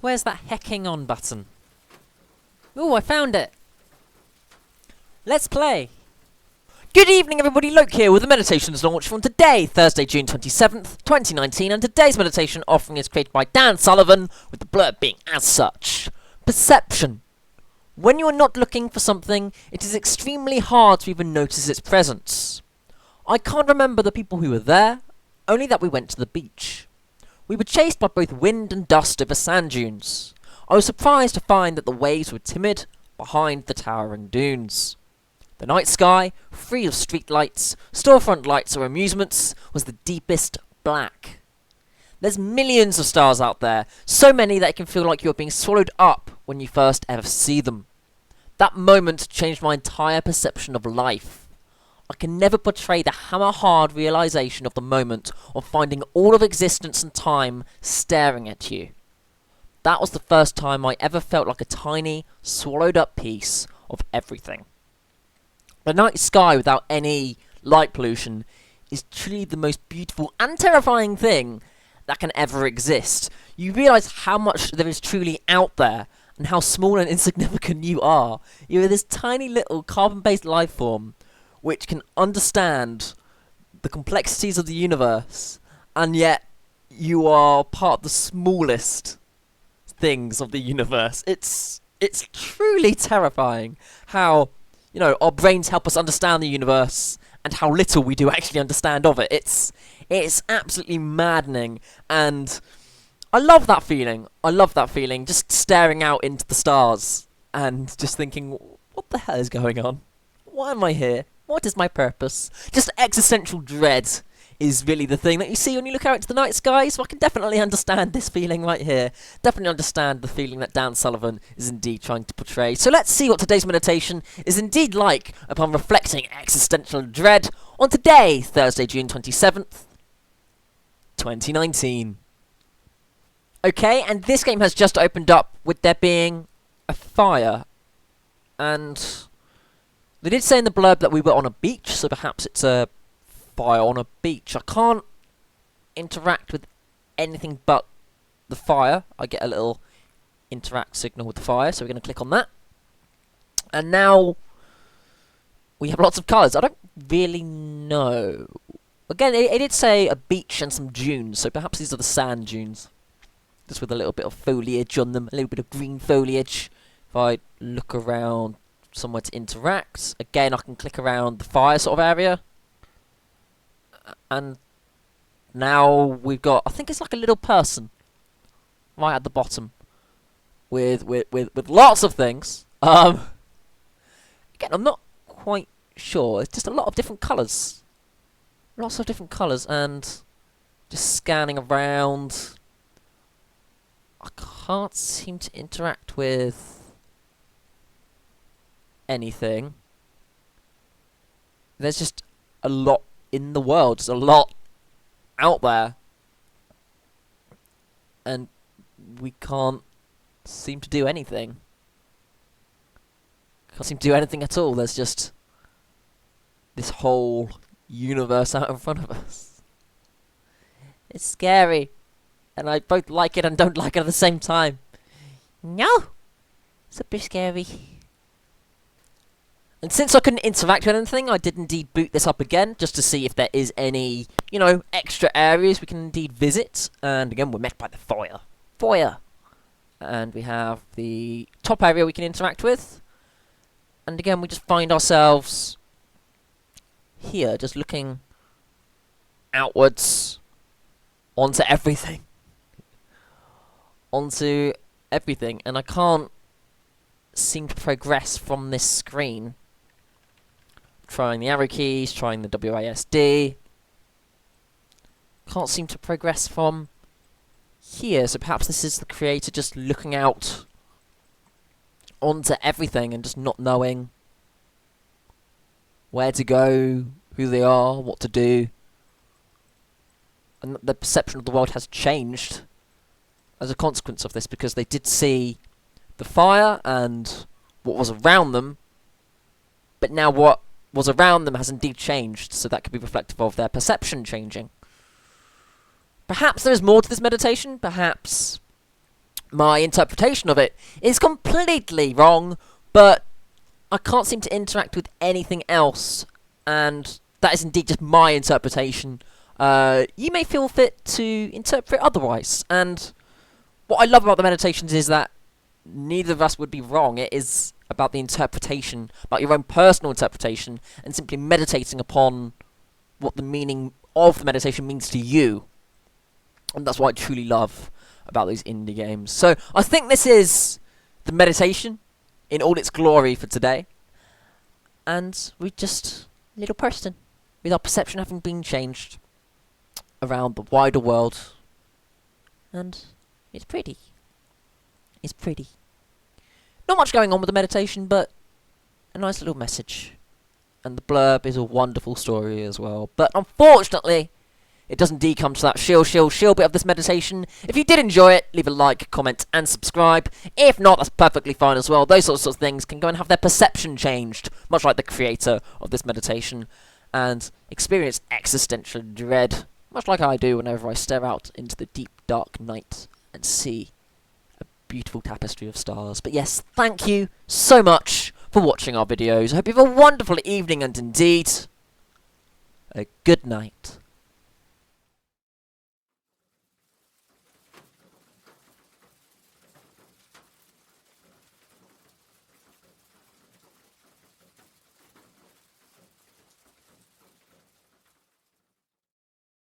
Where's that hecking on button? Ooh, I found it! Let's play! Good evening everybody, Loke here with the Meditations launch from today, Thursday, June 27th, 2019, and today's meditation offering is created by Dan Sullivan, with the blurb being as such. Perception. When you are not looking for something, it is extremely hard to even notice its presence. I can't remember the people who were there, only that we went to the beach. We were chased by both wind and dust over sand dunes. I was surprised to find that the waves were timid behind the towering dunes. The night sky, free of street lights, storefront lights or amusements, was the deepest black. There's millions of stars out there, so many that it can feel like you're being swallowed up when you first ever see them. That moment changed my entire perception of life. I can never portray the hammer-hard realization of the moment of finding all of existence and time staring at you. That was the first time I ever felt like a tiny, swallowed-up piece of everything. The night sky without any light pollution is truly the most beautiful and terrifying thing that can ever exist. You realise how much there is truly out there and how small and insignificant you are. You are this tiny little carbon-based life form which can understand the complexities of the universe, and yet you are part of the smallest things of the universe. It's truly terrifying how, you know, our brains help us understand the universe and how little we do actually understand of it. It's absolutely maddening, and I love that feeling. I love that feeling, just staring out into the stars and just thinking, what the hell is going on? Why am I here? What is my purpose? Just existential dread is really the thing that you see when you look out into the night sky, so I can definitely understand this feeling right here. Definitely understand the feeling that Dan Sullivan is indeed trying to portray. So let's see what today's meditation is indeed like upon reflecting existential dread on today, Thursday, June 27th, 2019. Okay, and this game has just opened up with there being a fire, and they did say in the blurb that we were on a beach, so perhaps it's a fire on a beach. I can't interact with anything but the fire. I get a little interact signal with the fire, so we're going to click on that. And now we have lots of colours. I don't really know. Again, it did say a beach and some dunes, so perhaps these are the sand dunes. Just with a little bit of foliage on them, a little bit of green foliage. If I look around somewhere to interact, again I can click around the fire sort of area, and now we've got, I think it's like a little person right at the bottom with lots of things. Again, I'm not quite sure. It's just a lot of different colours, lots of different colours, and just scanning around. I can't seem to interact with anything. There's just a lot in the world. There's a lot out there, and we can't seem to do anything. Can't seem to do anything at all. There's just this whole universe out in front of us. It's scary, and I both like it and don't like it at the same time. No, it's a bit scary. And since I couldn't interact with anything, I did indeed boot this up again, just to see if there is any, you know, extra areas we can indeed visit. And again, we're met by the fire. Fire! And we have the top area we can interact with. And again, we just find ourselves here, just looking outwards onto everything. Onto everything. And I can't seem to progress from this screen. Trying the arrow keys, trying the WASD. Can't seem to progress from here, so perhaps this is the creator just looking out onto everything and just not knowing where to go, who they are, what to do. And the perception of the world has changed as a consequence of this, because they did see the fire and what was around them, but now what was around them has indeed changed, so that could be reflective of their perception changing. Perhaps there is more to this meditation. Perhaps my interpretation of it is completely wrong, but I can't seem to interact with anything else, and that is indeed just my interpretation. You may feel fit to interpret otherwise, and what I love about the meditations is that neither of us would be wrong. It is about the interpretation, about your own personal interpretation, and simply meditating upon what the meaning of the meditation means to you. And that's what I truly love about those indie games. So I think this is the meditation in all its glory for today. And we're just a little person with our perception having been changed around the wider world. And it's pretty. It's pretty. Not much going on with the meditation, but a nice little message. And the blurb is a wonderful story as well. But unfortunately, it does indeed come to that shill bit of this meditation. If you did enjoy it, leave a like, comment, and subscribe. If not, that's perfectly fine as well. Those sorts of things can go and have their perception changed, much like the creator of this meditation, and experience existential dread, much like I do whenever I stare out into the deep, dark night and see a beautiful tapestry of stars. But yes, thank you so much for watching our videos. I hope you have a wonderful evening, and indeed, a good night.